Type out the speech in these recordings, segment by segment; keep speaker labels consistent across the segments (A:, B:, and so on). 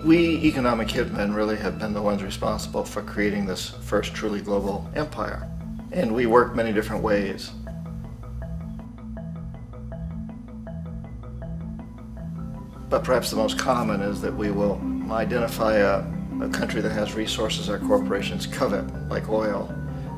A: We economic hitmen really have been the ones responsible for creating this first truly global empire. And we work many different ways. But perhaps the most common is that we will identify a country that has resources our corporations covet, like oil,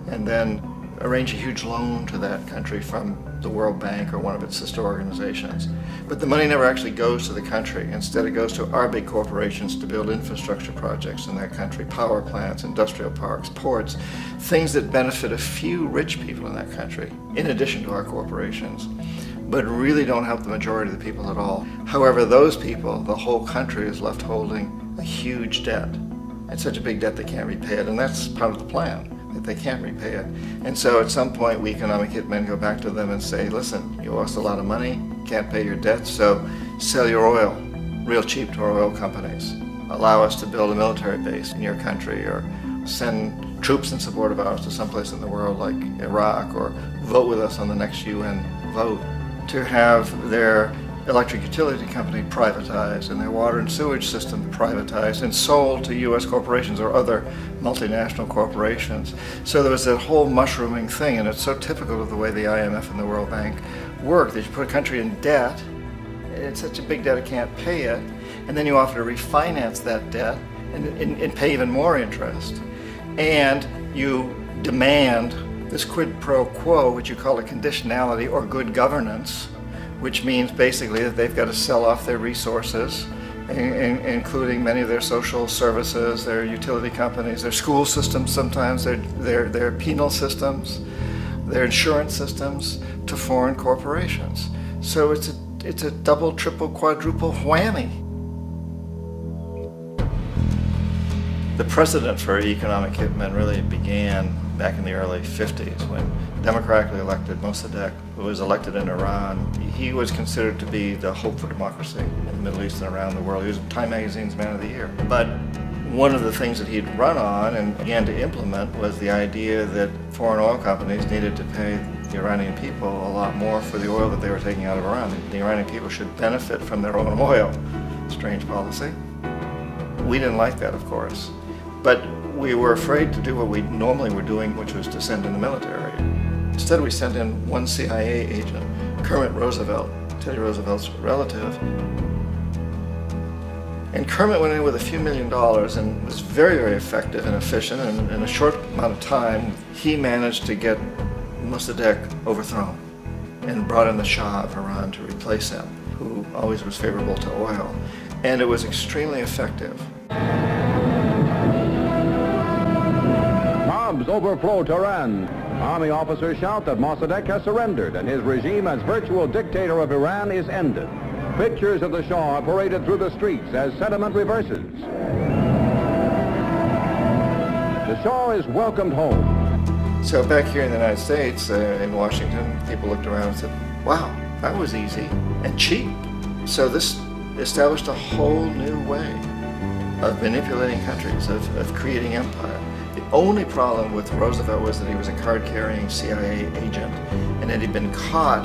A: and then arrange a huge loan to that country from the World Bank or one of its sister organizations. But the money never actually goes to the country. Instead, it goes to our big corporations to build infrastructure projects in that country, power plants, industrial parks, ports, things that benefit a few rich people in that country, in addition to our corporations, but really don't help the majority of the people at all. However, those people, the whole country is left holding a huge debt. It's such a big debt they can't repay it, and that's part of the plan, that they can't repay it. And so at some point, we economic hitmen go back to them and say, listen, you owe us a lot of money, can't pay your debt, so sell your oil real cheap to our oil companies. Allow us to build a military base in your country, or send troops in support of ours to someplace in the world like Iraq, or vote with us on the next UN vote. To have their electric utility company privatized and their water and sewage system privatized and sold to U.S. corporations or other multinational corporations. So there was that whole mushrooming thing, and it's so typical of the way the IMF and the World Bank work, that you put a country in debt, it's such a big debt it can't pay it, and then you offer to refinance that debt and pay even more interest. And you demand this quid pro quo, which you call a conditionality or good governance, which means basically that they've got to sell off their resources, including many of their social services, their utility companies, their school systems sometimes, their penal systems, their insurance systems, to foreign corporations. So it's a double, triple, quadruple whammy. The precedent for economic hitmen really began back in the early 50s when democratically elected Mossadegh, who was elected in Iran, he was considered to be the hope for democracy in the Middle East and around the world. He was Time Magazine's Man of the Year. But one of the things that he'd run on and began to implement was the idea that foreign oil companies needed to pay the Iranian people a lot more for the oil that they were taking out of Iran. The Iranian people should benefit from their own oil. Strange policy. We didn't like that, of course. But we were afraid to do what we normally were doing, which was to send in the military. Instead, we sent in one CIA agent, Kermit Roosevelt, Teddy Roosevelt's relative. And Kermit went in with a few $1 million and was very, very effective and efficient. And in a short amount of time, he managed to get Mossadegh overthrown and brought in the Shah of Iran to replace him, who always was favorable to oil. And it was extremely effective.
B: Bombs overflow Tehran. Army officers shout that Mossadegh has surrendered and his regime as virtual dictator of Iran is ended. Pictures of the Shah are paraded through the streets as sentiment reverses. The Shah is welcomed home.
A: So back here in the United States, in Washington, people looked around and said, wow, that was easy and cheap. So this established a whole new way of manipulating countries, of creating empire. The only problem with Roosevelt was that he was a card-carrying CIA agent, and had he been caught,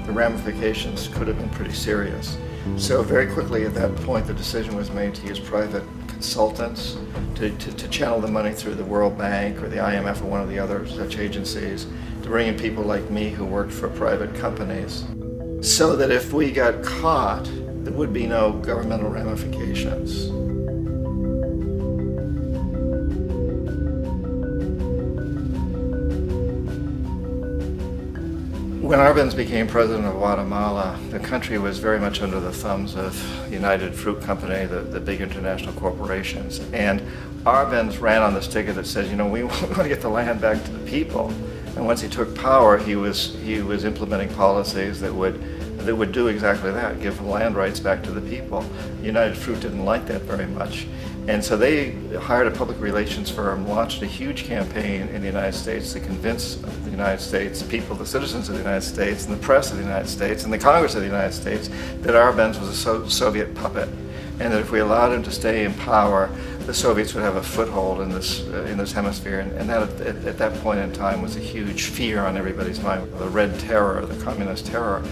A: the ramifications could have been pretty serious. So very quickly at that point, the decision was made to use private consultants to channel the money through the World Bank or the IMF or one of the other such agencies, to bring in people like me who worked for private companies, so that if we got caught, there would be no governmental ramifications. When Arbenz became president of Guatemala, the country was very much under the thumbs of United Fruit Company, the big international corporations. And Arbenz ran on this ticket that says, you know, we want to get the land back to the people. And once he took power, he was implementing policies that would do exactly that, give land rights back to the people. United Fruit didn't like that very much. And so they hired a public relations firm, launched a huge campaign in the United States to convince the United States people, the citizens of the United States, and the press of the United States, and the Congress of the United States, that Arbenz was a Soviet puppet, and that if we allowed him to stay in power, the Soviets would have a foothold in this hemisphere. And that, at that point in time, was a huge fear on everybody's mind, the Red Terror, the Communist Terror.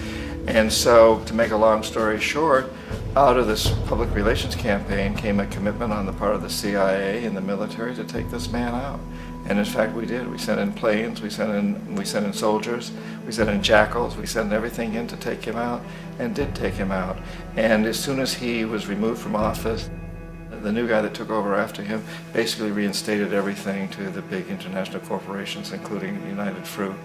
A: And so, to make a long story short, Out of this public relations campaign came a commitment on the part of the CIA and the military to take this man out. And in fact, we did. We sent in planes, we sent in soldiers, we sent in jackals, we sent everything in to take him out, and did take him out. And as soon as he was removed from office, the new guy that took over after him basically reinstated everything to the big international corporations, including United Fruit.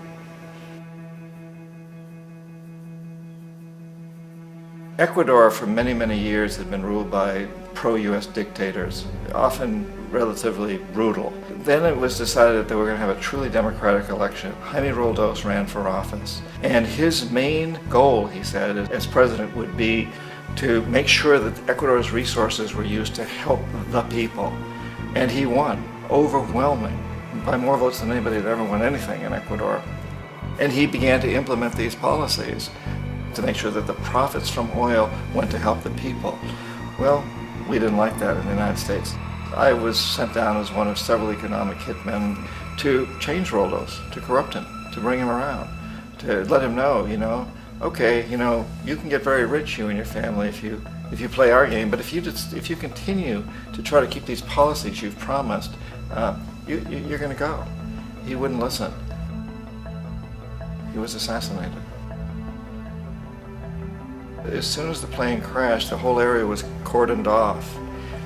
A: Ecuador for many, many years had been ruled by pro-US dictators, often relatively brutal. Then it was decided that they were going to have a truly democratic election. Jaime Roldos ran for office, and his main goal, he said, as president would be to make sure that Ecuador's resources were used to help the people. And he won, overwhelming, by more votes than anybody had ever won anything in Ecuador. And he began to implement these policies to make sure that the profits from oil went to help the people. Well, we didn't like that in the United States. I was sent down as one of several economic hitmen to change Roldos, to corrupt him, to bring him around, to let him know, okay, you can get very rich, you and your family, if you play our game, but if you continue to try to keep these policies you've promised, you're going to go. He wouldn't listen. He was assassinated. As soon as the plane crashed, the whole area was cordoned off.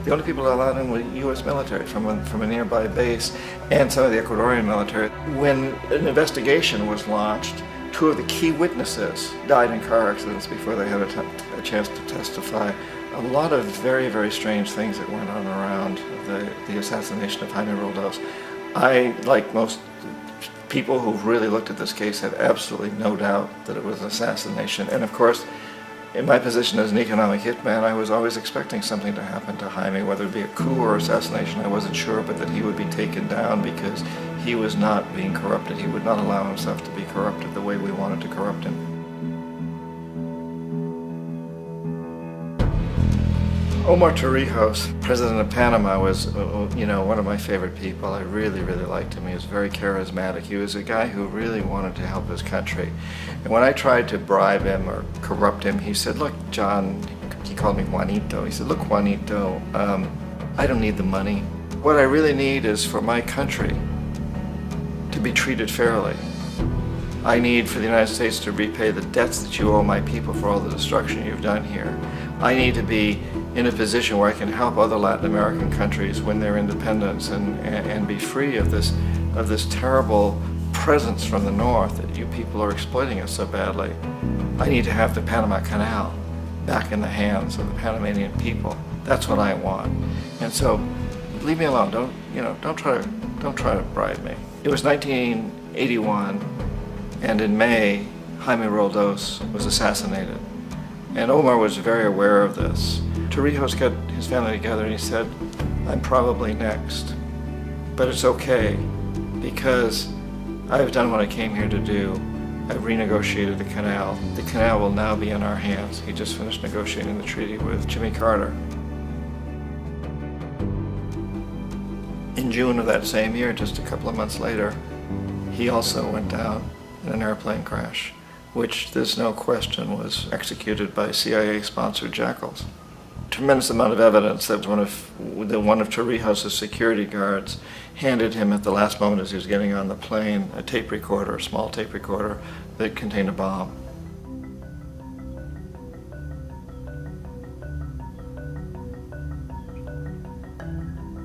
A: The only people allowed in were U.S. military from a nearby base and some of the Ecuadorian military. When an investigation was launched, two of the key witnesses died in car accidents before they had a chance to testify. A lot of very, very strange things that went on around the assassination of Jaime Roldos. I, like most people who've really looked at this case, have absolutely no doubt that it was an assassination. And of course, in my position as an economic hitman, I was always expecting something to happen to Jaime, whether it be a coup or assassination, I wasn't sure, but that he would be taken down because he was not being corrupted. He would not allow himself to be corrupted the way we wanted to corrupt him. Omar Torrijos, president of Panama, was, one of my favorite people. I really, really liked him. He was very charismatic. He was a guy who really wanted to help his country. And when I tried to bribe him or corrupt him, he said, look, John, he called me Juanito. He said, look, Juanito, I don't need the money. What I really need is for my country to be treated fairly. I need for the United States to repay the debts that you owe my people for all the destruction you've done here. I need to be in a position where I can help other Latin American countries win their independence and be free of this terrible presence from the north that you people are exploiting us so badly. I need to have the Panama Canal back in the hands of the Panamanian people. That's what I want. And so, leave me alone. Don't try to bribe me. It was 1981, and in May, Jaime Roldos was assassinated. And Omar was very aware of this. Torrijos got his family together and he said, I'm probably next, but it's okay because I've done what I came here to do. I've renegotiated the canal. The canal will now be in our hands. He just finished negotiating the treaty with Jimmy Carter. In June of that same year, just a couple of months later, he also went down in an airplane crash, which there's no question was executed by CIA-sponsored jackals. Tremendous amount of evidence that one of Torrijos' security guards handed him at the last moment as he was getting on the plane a tape recorder, a small tape recorder that contained a bomb.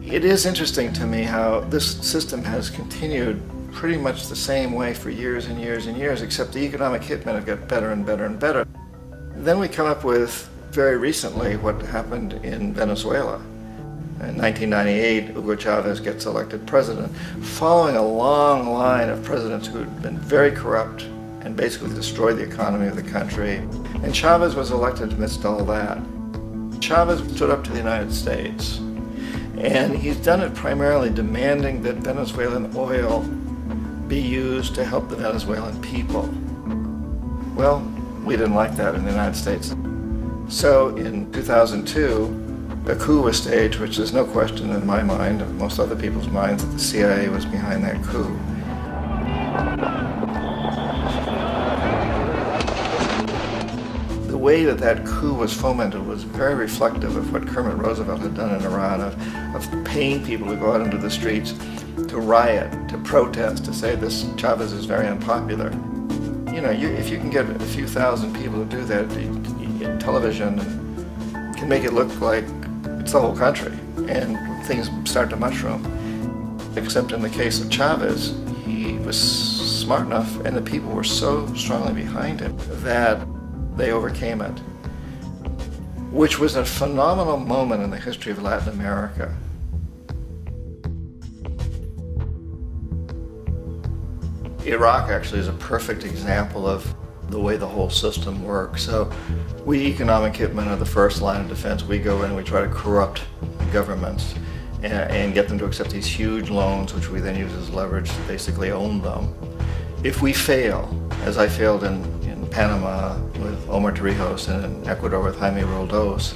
A: It is interesting to me how this system has continued pretty much the same way for years and years and years, except the economic hitmen have got better and better and better. Then we come up with, very recently, what happened in Venezuela. In 1998, Hugo Chavez gets elected president, following a long line of presidents who had been very corrupt and basically destroyed the economy of the country. And Chavez was elected amidst all that. Chavez stood up to the United States, and he's done it primarily demanding that Venezuelan oil be used to help the Venezuelan people. Well, we didn't like that in the United States. So in 2002, a coup was staged, which there's no question in my mind, and most other people's minds, that the CIA was behind that coup. The way that that coup was fomented was very reflective of what Kermit Roosevelt had done in Iran, of paying people to go out into the streets, to riot, to protest, to say this Chavez is very unpopular. You know, if you can get a few thousand people to do that, television can make it look like it's the whole country, and things start to mushroom. Except in the case of Chavez, he was smart enough, and the people were so strongly behind him that they overcame it, which was a phenomenal moment in the history of Latin America. Iraq actually is a perfect example of the way the whole system works. So we economic hitmen are the first line of defense. We go in and we try to corrupt governments and get them to accept these huge loans, which we then use as leverage to basically own them. If we fail, as I failed in Panama with Omar Torrijos and in Ecuador with Jaime Roldos,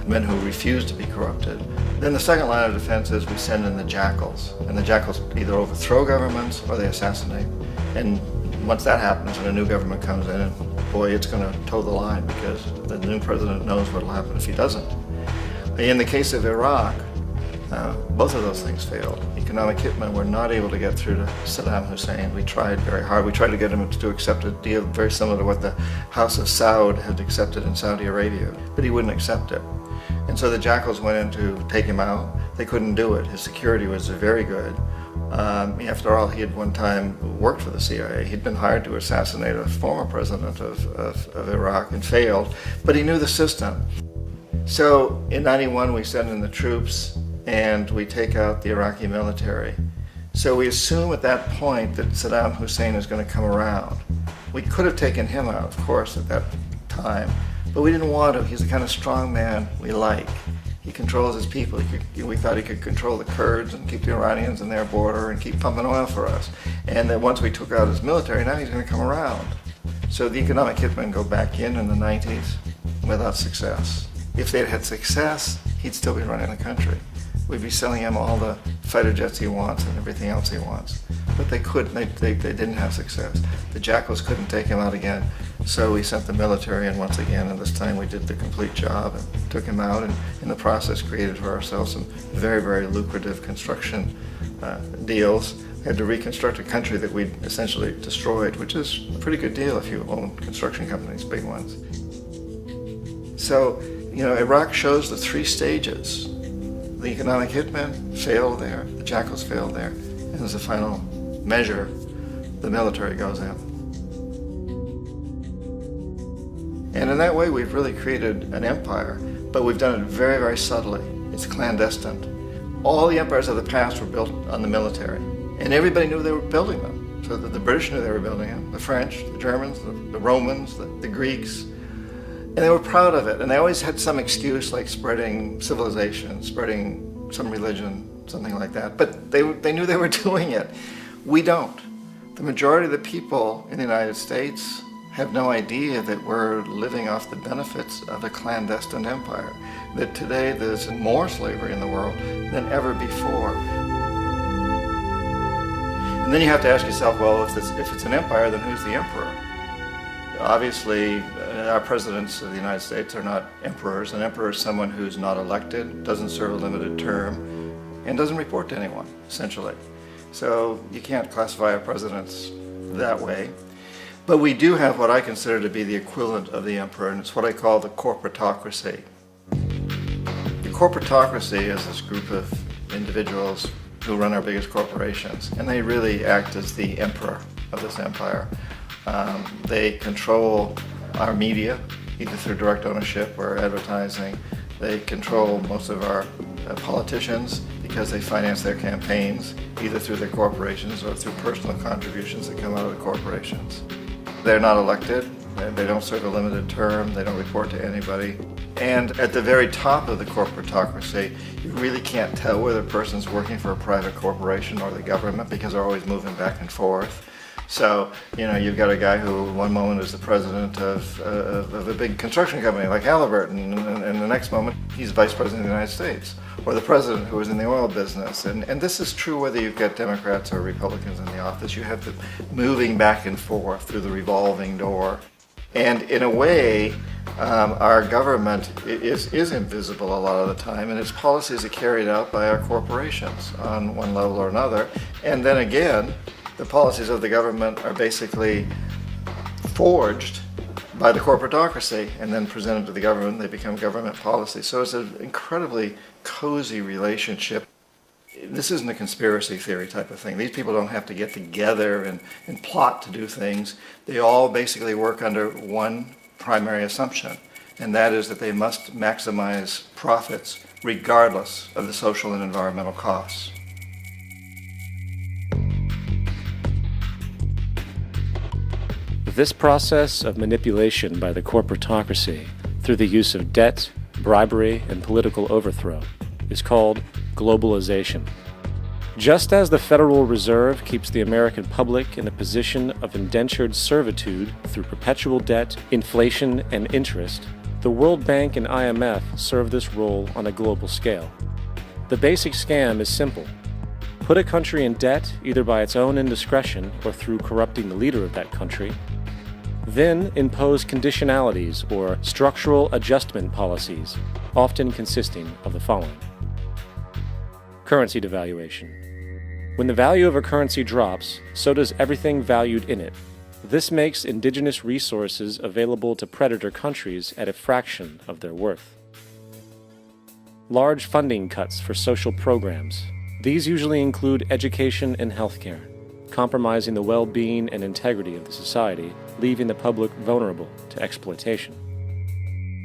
A: men who refused to be corrupted, then the second line of defense is we send in the jackals. And the jackals either overthrow governments or they assassinate. And once that happens and a new government comes in, and boy, it's going to toe the line because the new president knows what will happen if he doesn't. In the case of Iraq, both of those things failed. Economic hitmen were not able to get through to Saddam Hussein. We tried very hard. We tried to get him to accept a deal very similar to what the House of Saud had accepted in Saudi Arabia, but he wouldn't accept it. And so the jackals went in to take him out. They couldn't do it. His security was very good. After all, he had one time worked for the CIA. He'd been hired to assassinate a former president of Iraq and failed, but he knew the system. So in '91, we send in the troops and we take out the Iraqi military. So we assume at that point that Saddam Hussein is going to come around. We could have taken him out, of course, at that time, but we didn't want to. He's the kind of strong man we like. He controls his people. We thought he could control the Kurds and keep the Iranians in their border and keep pumping oil for us. And that once we took out his military, now he's going to come around. So the economic hitmen go back in the 90s without success. If they'd had success, he'd still be running the country. We'd be selling him all the fighter jets he wants and everything else he wants. But they couldn't, they didn't have success. The jackals couldn't take him out again, so we sent the military in once again, and this time we did the complete job and took him out, and in the process created for ourselves some very, very lucrative construction deals. We had to reconstruct a country that we'd essentially destroyed, which is a pretty good deal if you own construction companies, big ones. So, you know, Iraq shows the three stages. The economic hitmen failed there, the jackals failed there, and as a final measure, the military goes in. And in that way, we've really created an empire, but we've done it very, very subtly. It's clandestine. All the empires of the past were built on the military, and everybody knew they were building them. So the British knew they were building them, the French, the Germans, the Romans, the Greeks. And they were proud of it, and they always had some excuse like spreading civilization, spreading some religion, something like that. But they knew they were doing it. We don't. The majority of the people in the United States have no idea that we're living off the benefits of a clandestine empire, that today there's more slavery in the world than ever before. And then you have to ask yourself, well, if it's an empire, then who's the emperor? Obviously, our presidents of the United States are not emperors. An emperor is someone who's not elected, doesn't serve a limited term, and doesn't report to anyone, essentially. So you can't classify our presidents that way. But we do have what I consider to be the equivalent of the emperor, and it's what I call the corporatocracy. The corporatocracy is this group of individuals who run our biggest corporations, and they really act as the emperor of this empire. They control our media, either through direct ownership or advertising. They control most of our politicians because they finance their campaigns, either through their corporations or through personal contributions that come out of the corporations. They're not elected, they don't serve a limited term, they don't report to anybody. And at the very top of the corporatocracy, you really can't tell whether a person's working for a private corporation or the government because they're always moving back and forth. So, you know, you've got a guy who one moment is the president of a big construction company like Halliburton, and the next moment he's vice president of the United States, or the president who is in the oil business. And this is true whether you've got Democrats or Republicans in the office. You have the moving back and forth through the revolving door. And in a way, our government is invisible a lot of the time, and its policies are carried out by our corporations on one level or another. And then again, the policies of the government are basically forged by the corporatocracy and then presented to the government. They become government policy. So it's an incredibly cozy relationship. This isn't a conspiracy theory type of thing. These people don't have to get together and plot to do things. They all basically work under one primary assumption, and that is that they must maximize profits regardless of the social and environmental costs.
C: This process of manipulation by the corporatocracy through the use of debt, bribery, and political overthrow is called globalization. Just as the Federal Reserve keeps the American public in a position of indentured servitude through perpetual debt, inflation, and interest, the World Bank and IMF serve this role on a global scale. The basic scam is simple. Put a country in debt either by its own indiscretion or through corrupting the leader of that country, then impose conditionalities or structural adjustment policies, often consisting of the following. Currency devaluation. When the value of a currency drops, so does everything valued in it. This makes indigenous resources available to predator countries at a fraction of their worth. Large funding cuts for social programs. These usually include education and healthcare, compromising the well-being and integrity of the society, leaving the public vulnerable to exploitation.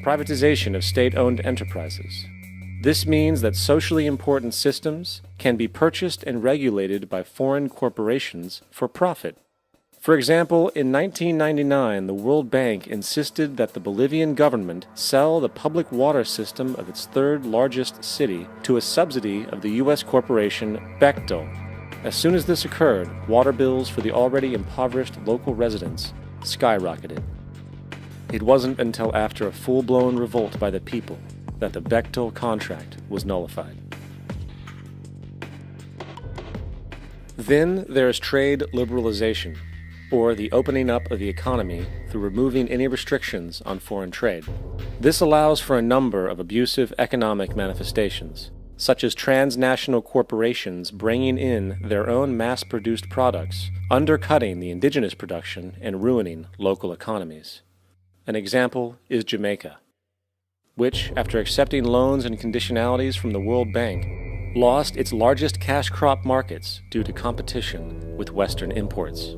C: Privatization of state-owned enterprises. This means that socially important systems can be purchased and regulated by foreign corporations for profit. For example, in 1999, the World Bank insisted that the Bolivian government sell the public water system of its third largest city to a subsidy of the U.S. corporation Bechtel. As soon as this occurred, water bills for the already impoverished local residents skyrocketed. It wasn't until after a full-blown revolt by the people that the Bechtel contract was nullified. Then there is trade liberalization, or the opening up of the economy through removing any restrictions on foreign trade. This allows for a number of abusive economic manifestations, such as transnational corporations bringing in their own mass-produced products, undercutting the indigenous production and ruining local economies. An example is Jamaica, which, after accepting loans and conditionalities from the World Bank, lost its largest cash crop markets due to competition with Western imports.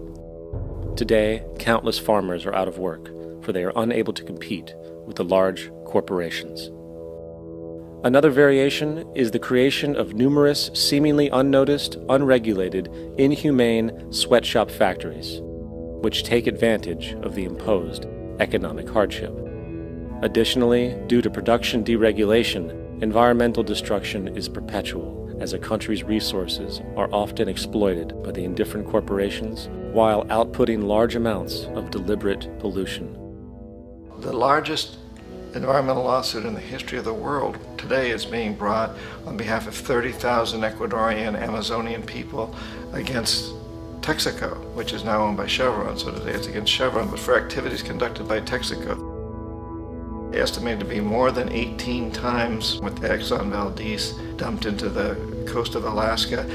C: Today, countless farmers are out of work, for they are unable to compete with the large corporations. Another variation is the creation of numerous seemingly unnoticed, unregulated, inhumane sweatshop factories, which take advantage of the imposed economic hardship. Additionally, due to production deregulation, environmental destruction is perpetual, as a country's resources are often exploited by the indifferent corporations while outputting large amounts of deliberate pollution.
A: The largest environmental lawsuit in the history of the world today is being brought on behalf of 30,000 Ecuadorian Amazonian people against Texaco, which is now owned by Chevron. So today it's against Chevron, but for activities conducted by Texaco. Estimated to be more than 18 times what the Exxon Valdez dumped into the coast of Alaska.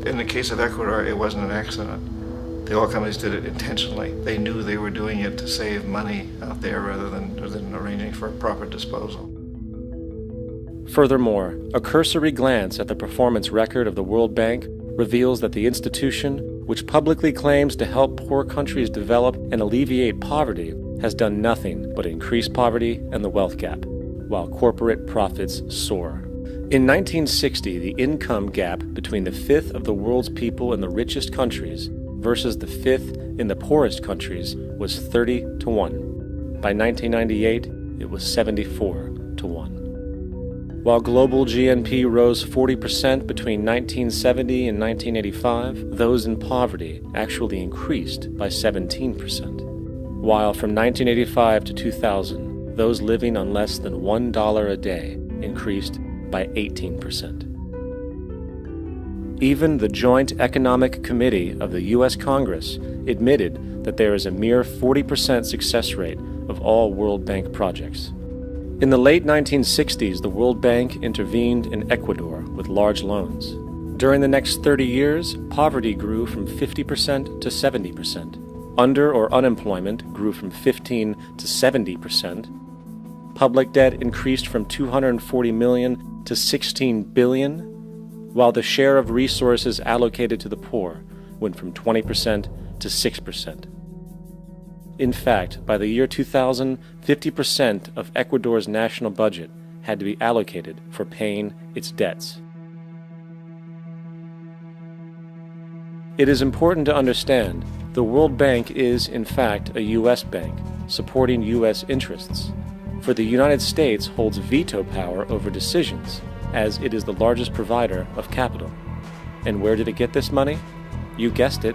A: In the case of Ecuador, it wasn't an accident. The oil companies did it intentionally. They knew they were doing it to save money out there rather than arranging for proper disposal.
C: Furthermore, a cursory glance at the performance record of the World Bank reveals that the institution, which publicly claims to help poor countries develop and alleviate poverty, has done nothing but increase poverty and the wealth gap, while corporate profits soar. In 1960, the income gap between the fifth of the world's people in the richest countries versus the fifth in the poorest countries was 30 to 1. By 1998, it was 74 to 1. While global GNP rose 40% between 1970 and 1985, those in poverty actually increased by 17%. While from 1985 to 2000, those living on less than $1 a day increased by 18%. Even the Joint Economic Committee of the U.S. Congress admitted that there is a mere 40% success rate of all World Bank projects. In the late 1960s, the World Bank intervened in Ecuador with large loans. During the next 30 years, poverty grew from 50% to 70%. Under- or unemployment grew from 15 to 70%. Public debt increased from $240 million to $16 billion, while the share of resources allocated to the poor went from 20% to 6%. In fact, by the year 2000, 50% of Ecuador's national budget had to be allocated for paying its debts. It is important to understand the World Bank is, in fact, a U.S. bank, supporting U.S. interests, for the United States holds veto power over decisions, as it is the largest provider of capital. And where did it get this money? You guessed it,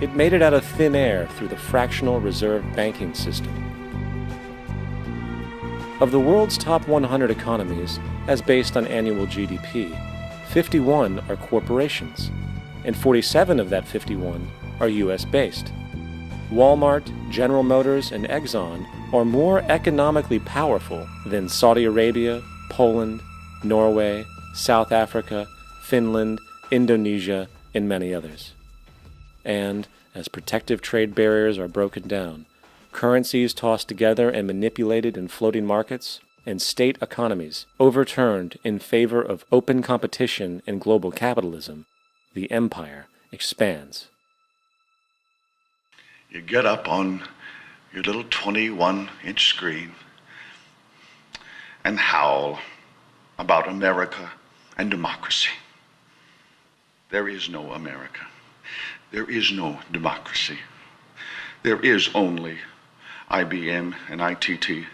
C: it made it out of thin air through the fractional reserve banking system. Of the world's top 100 economies, as based on annual GDP, 51 are corporations, and 47 of that 51 are U.S.-based. Walmart, General Motors, and Exxon are more economically powerful than Saudi Arabia, Poland, Norway, South Africa, Finland, Indonesia, and many others. And, as protective trade barriers are broken down, currencies tossed together and manipulated in floating markets, and state economies overturned in favor of open competition and global capitalism, the empire expands.
D: You get up on your little 21-inch screen and howl about America and democracy. There is no America. There is no democracy. There is only IBM and ITT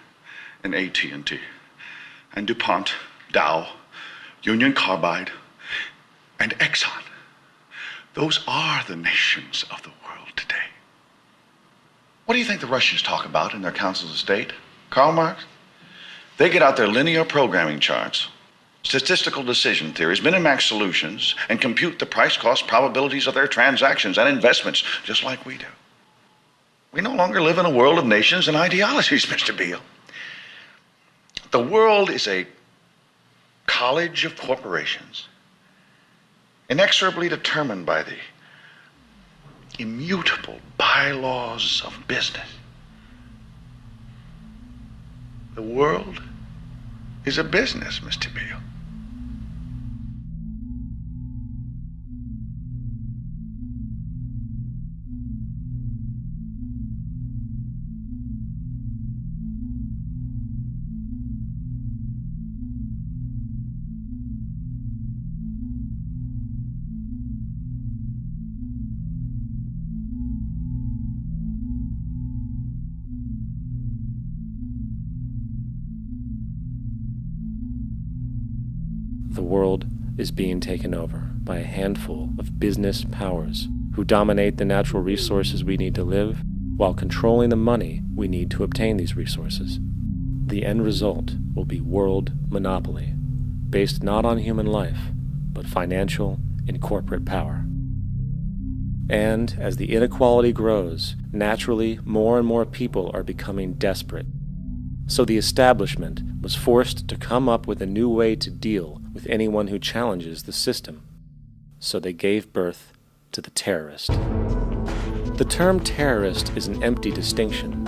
D: and AT&T and DuPont, Dow, Union Carbide, and Exxon. Those are the nations of the world today. What do you think the Russians talk about in their councils of state? Karl Marx? They get out their linear programming charts, statistical decision theories, minimax solutions, and compute the price-cost probabilities of their transactions and investments, just like we do. We no longer live in a world of nations and ideologies, Mr. Beale. The world is a college of corporations, inexorably determined by the immutable bylaws of business. The world is a business, Mr. Beale.
C: The world is being taken over by a handful of business powers who dominate the natural resources we need to live while controlling the money we need to obtain these resources. The end result will be world monopoly, based not on human life, but financial and corporate power. And as the inequality grows, naturally more and more people are becoming desperate. So the establishment was forced to come up with a new way to deal with anyone who challenges the system. So they gave birth to the terrorist. The term terrorist is an empty distinction,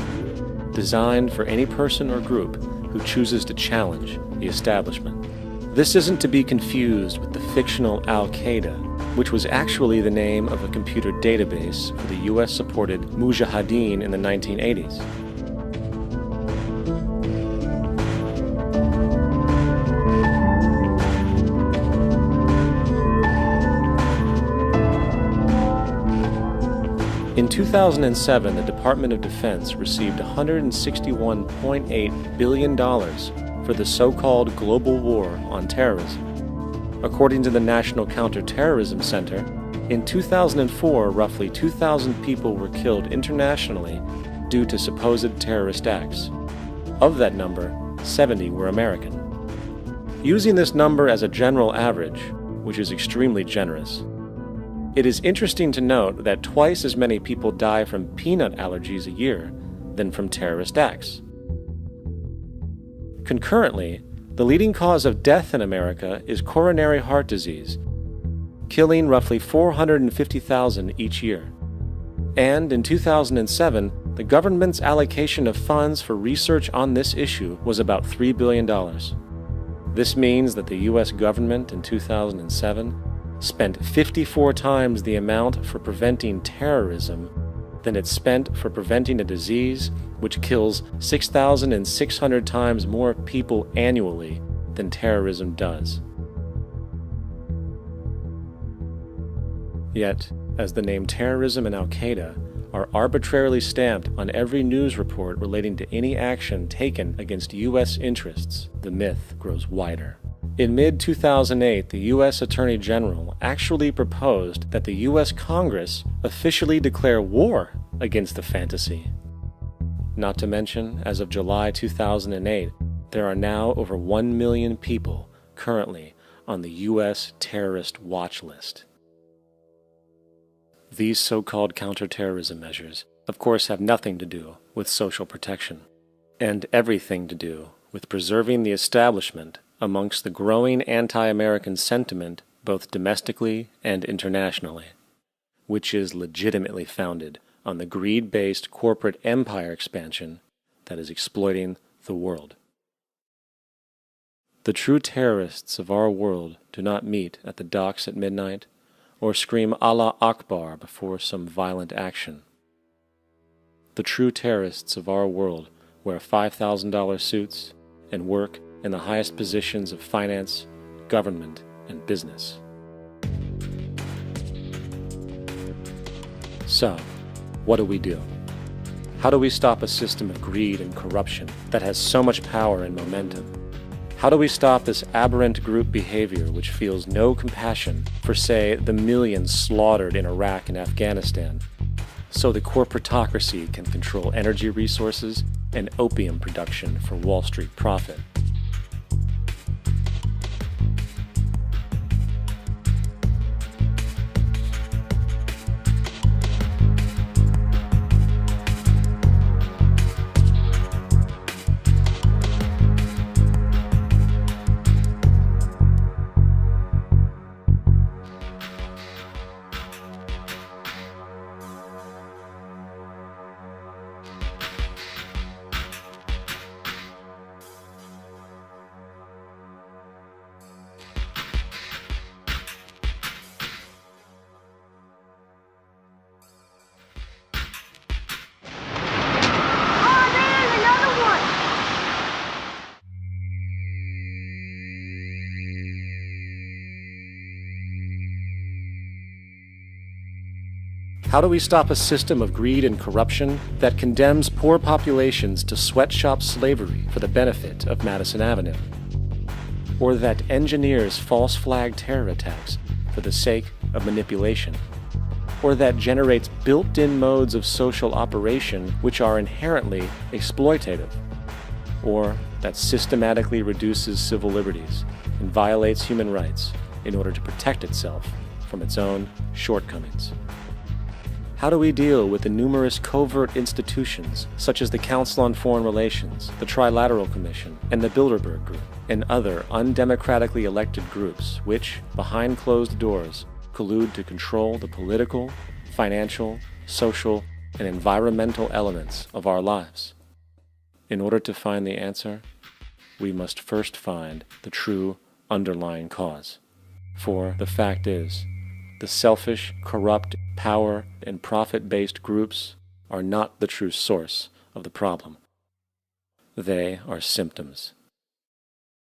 C: designed for any person or group who chooses to challenge the establishment. This isn't to be confused with the fictional Al-Qaeda, which was actually the name of a computer database for the US-supported Mujahideen in the 1980s. In 2007, the Department of Defense received $161.8 billion for the so-called global war on terrorism. According to the National Counterterrorism Center, in 2004, roughly 2,000 people were killed internationally due to supposed terrorist acts. Of that number, 70 were American. Using this number as a general average, which is extremely generous, it is interesting to note that twice as many people die from peanut allergies a year than from terrorist acts. Concurrently, the leading cause of death in America is coronary heart disease, killing roughly 450,000 each year. And in 2007, the government's allocation of funds for research on this issue was about $3 billion. This means that the U.S. government in 2007 spent 54 times the amount for preventing terrorism than it spent for preventing a disease which kills 6,600 times more people annually than terrorism does. Yet, as the name terrorism and Al-Qaeda are arbitrarily stamped on every news report relating to any action taken against U.S. interests, the myth grows wider. In mid-2008, the U.S. Attorney General actually proposed that the U.S. Congress officially declare war against the fantasy. Not to mention, as of July 2008, there are now over 1 million people currently on the U.S. terrorist watch list. These so-called counterterrorism measures, of course, have nothing to do with social protection, and everything to do with preserving the establishment amongst the growing anti-American sentiment both domestically and internationally, which is legitimately founded on the greed-based corporate empire expansion that is exploiting the world. The true terrorists of our world do not meet at the docks at midnight or scream Allah Akbar before some violent action. The true terrorists of our world wear $5,000 suits and work in the highest positions of finance, government, and business. So, what do? How do we stop a system of greed and corruption that has so much power and momentum? How do we stop this aberrant group behavior which feels no compassion for, say, the millions slaughtered in Iraq and Afghanistan, so the corporatocracy can control energy resources and opium production for Wall Street profit? How do we stop a system of greed and corruption that condemns poor populations to sweatshop slavery for the benefit of Madison Avenue? Or that engineers false flag terror attacks for the sake of manipulation? Or that generates built-in modes of social operation which are inherently exploitative? Or that systematically reduces civil liberties and violates human rights in order to protect itself from its own shortcomings? How do we deal with the numerous covert institutions, such as the Council on Foreign Relations, the Trilateral Commission, and the Bilderberg Group, and other undemocratically elected groups which, behind closed doors, collude to control the political, financial, social, and environmental elements of our lives? In order to find the answer, we must first find the true underlying cause. For the fact is, the selfish, corrupt, power, and profit-based groups are not the true source of the problem. They are symptoms.